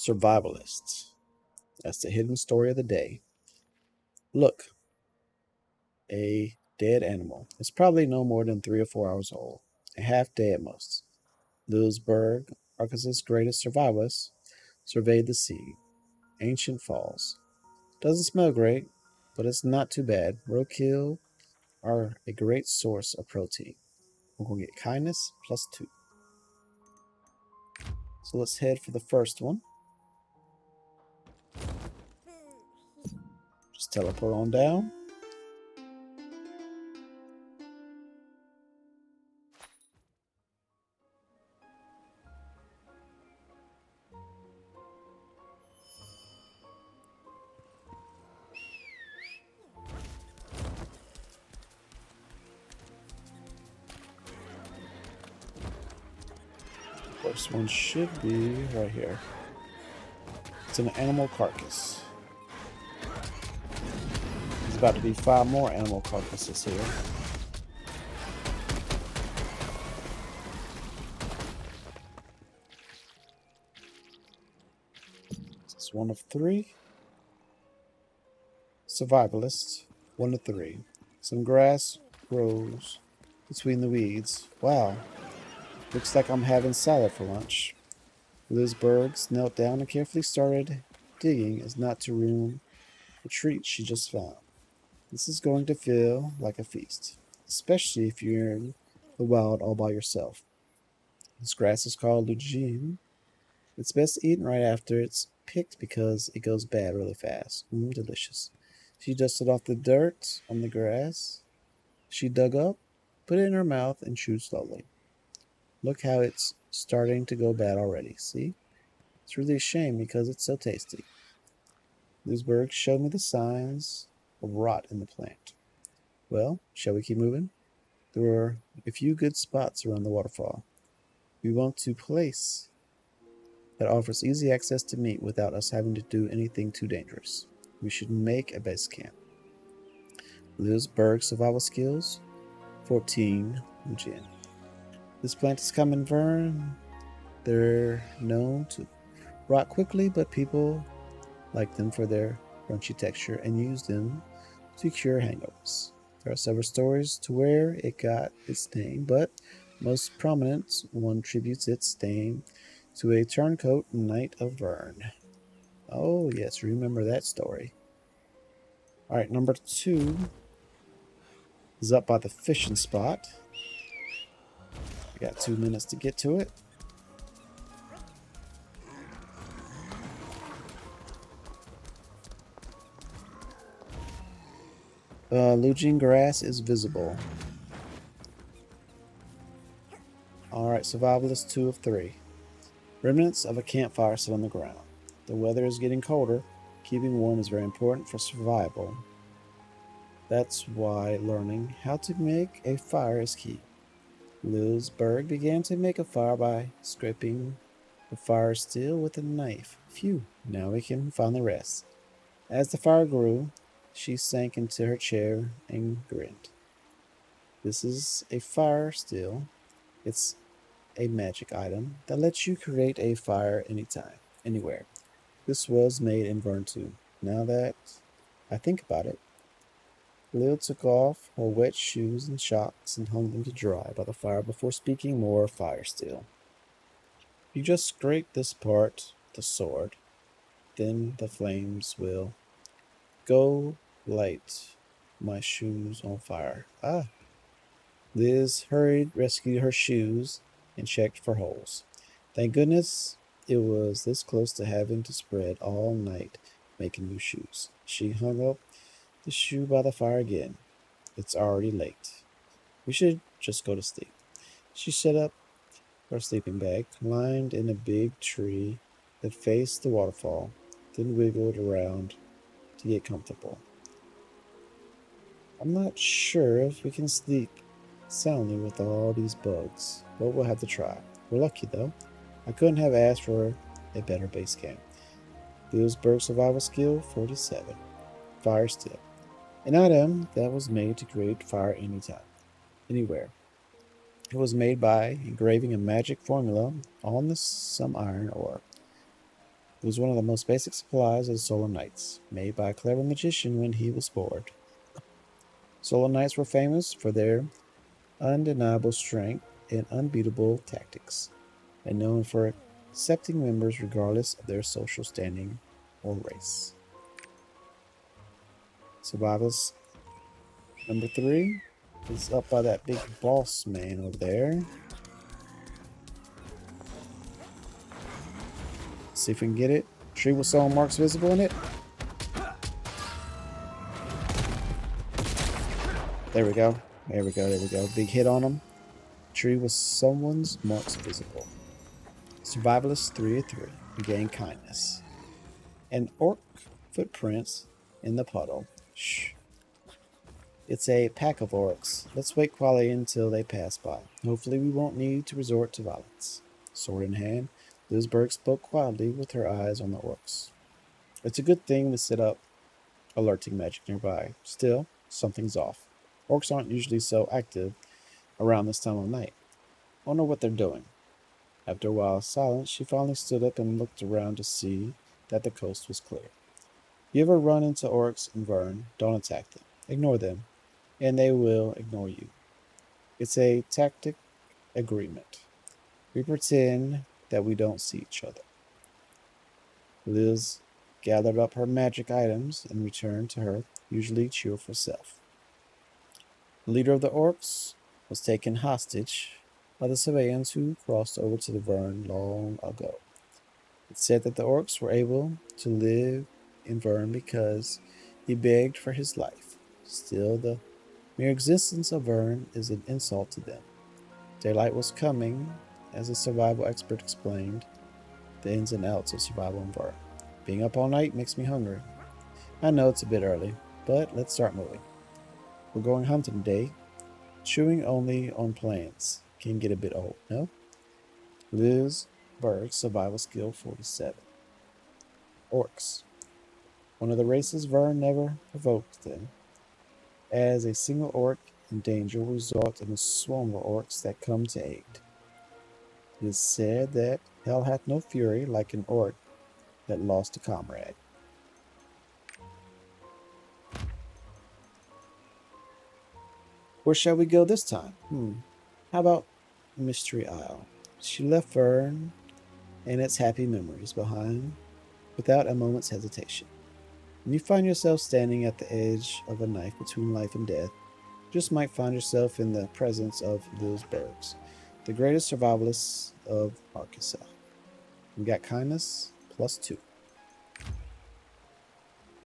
Survivalists. That's the hidden story of the day. Look, a dead animal. It's probably no more than 3 or 4 hours old, a half day at most. Lewisburg, Arkansas's greatest survivalist, surveyed the sea. Ancient falls. Doesn't smell great, but it's not too bad. Roadkill are a great source of protein. We're going to get kindness +2. So let's head for the first one. Just teleport on down. First one should be right here. It's an animal carcass. There's about to be 5 more animal carcasses here. It's 1 of 3. Survivalist, 1 of 3. Some grass grows between the weeds. Wow, looks like I'm having salad for lunch. Liz Bergs knelt down and carefully started digging as not to ruin the treat she just found. This is going to feel like a feast, especially if you're in the wild all by yourself. This grass is called Lugine. It's best eaten right after it's picked because it goes bad really fast. Delicious. She dusted off the dirt on the grass. She dug up, put it in her mouth, and chewed slowly. Look how it's starting to go bad already, see? It's really a shame because it's so tasty. Leesburg showed me the signs of rot in the plant. Well, shall we keep moving? There are a few good spots around the waterfall. We want to place that offers easy access to meat without us having to do anything too dangerous. We should make a base camp. Lewisburg survival skills 14 Eugene. This plant is common fern. They're known to rot quickly, but people like them for their crunchy texture and use them to cure hangovers. There are several stories to where it got its name, but most prominent one attributes its name to a turncoat knight of Vern. Oh yes, remember that story. Alright, number 2 is up by the fishing spot. We got 2 minutes to get to it. Lugine grass is visible. Alright, survivalist 2 of 3. Remnants of a campfire sit on the ground. The weather is getting colder. Keeping warm is very important for survival. That's why learning how to make a fire is key. Lewisburg began to make a fire by scraping the fire steel with a knife. Phew, now we can finally rest. As the fire grew, she sank into her chair and grinned. This is a fire steel. It's a magic item that lets you create a fire anytime, anywhere. This was made in Vern 2. Now that I think about it, Lil took off her wet shoes and socks and hung them to dry by the fire before speaking more fire steel. You just scrape this part, the sword, then the flames will go light my shoes on fire. Ah! Liz hurried, rescued her shoes, and checked for holes. Thank goodness it was this close to having to spread all night making new shoes. She hung up the shoe by the fire again. It's already late. We should just go to sleep. She set up her sleeping bag, climbed in a big tree that faced the waterfall, then wiggled around to get comfortable. I'm not sure if we can sleep soundly with all these bugs, but we'll have to try. We're lucky though. I couldn't have asked for a better base camp. Lewisburg survival skill 47. Fire steel. An item that was made to create fire anytime, anywhere. It was made by engraving a magic formula on some iron ore. It was one of the most basic supplies of the Solar Knights, made by a clever magician when he was bored. Solar Knights were famous for their undeniable strength and unbeatable tactics, and known for accepting members regardless of their social standing or race. Survivalist number 3 is up by that big boss man over there. See if we can get it. Tree with soul marks visible in it. There we go. There we go. There we go. Big hit on him. Tree with someone's marks visible. Survivalist 3 of 3. Regain kindness. An orc footprints in the puddle. Shh. It's a pack of orcs. Let's wait quietly until they pass by. Hopefully we won't need to resort to violence. Sword in hand, Lisberg spoke quietly with her eyes on the orcs. It's a good thing to set up alerting magic nearby. Still, something's off. Orcs aren't usually so active around this time of night. I wonder what they're doing. After a while of silence, she finally stood up and looked around to see that the coast was clear. You ever run into orcs in Vern, don't attack them. Ignore them, and they will ignore you. It's a tactic agreement. We pretend that we don't see each other. Liz gathered up her magic items and returned to her usually cheerful self. The leader of the orcs was taken hostage by the civilians who crossed over to the Vern long ago. It's said that the orcs were able to live in Vern because he begged for his life. Still, the mere existence of Vern is an insult to them. Daylight was coming, as a survival expert explained the ins and outs of survival in Vern. Being up all night makes me hungry. I know it's a bit early, but let's start moving. We're going hunting today. Chewing only on plants can get a bit old, no? Liz Berg, survival skill 47. Orcs. One of the races Vern never provoked them. As a single orc in danger will result in a swarm of orcs that come to aid. It is said that hell hath no fury like an orc that lost a comrade. Where shall we go this time? How about Mystery Isle? She left Vern and its happy memories behind without a moment's hesitation. When you find yourself standing at the edge of a knife between life and death, you just might find yourself in the presence of Lils Bergs, the greatest survivalists of Arkansas. We got kindness +2.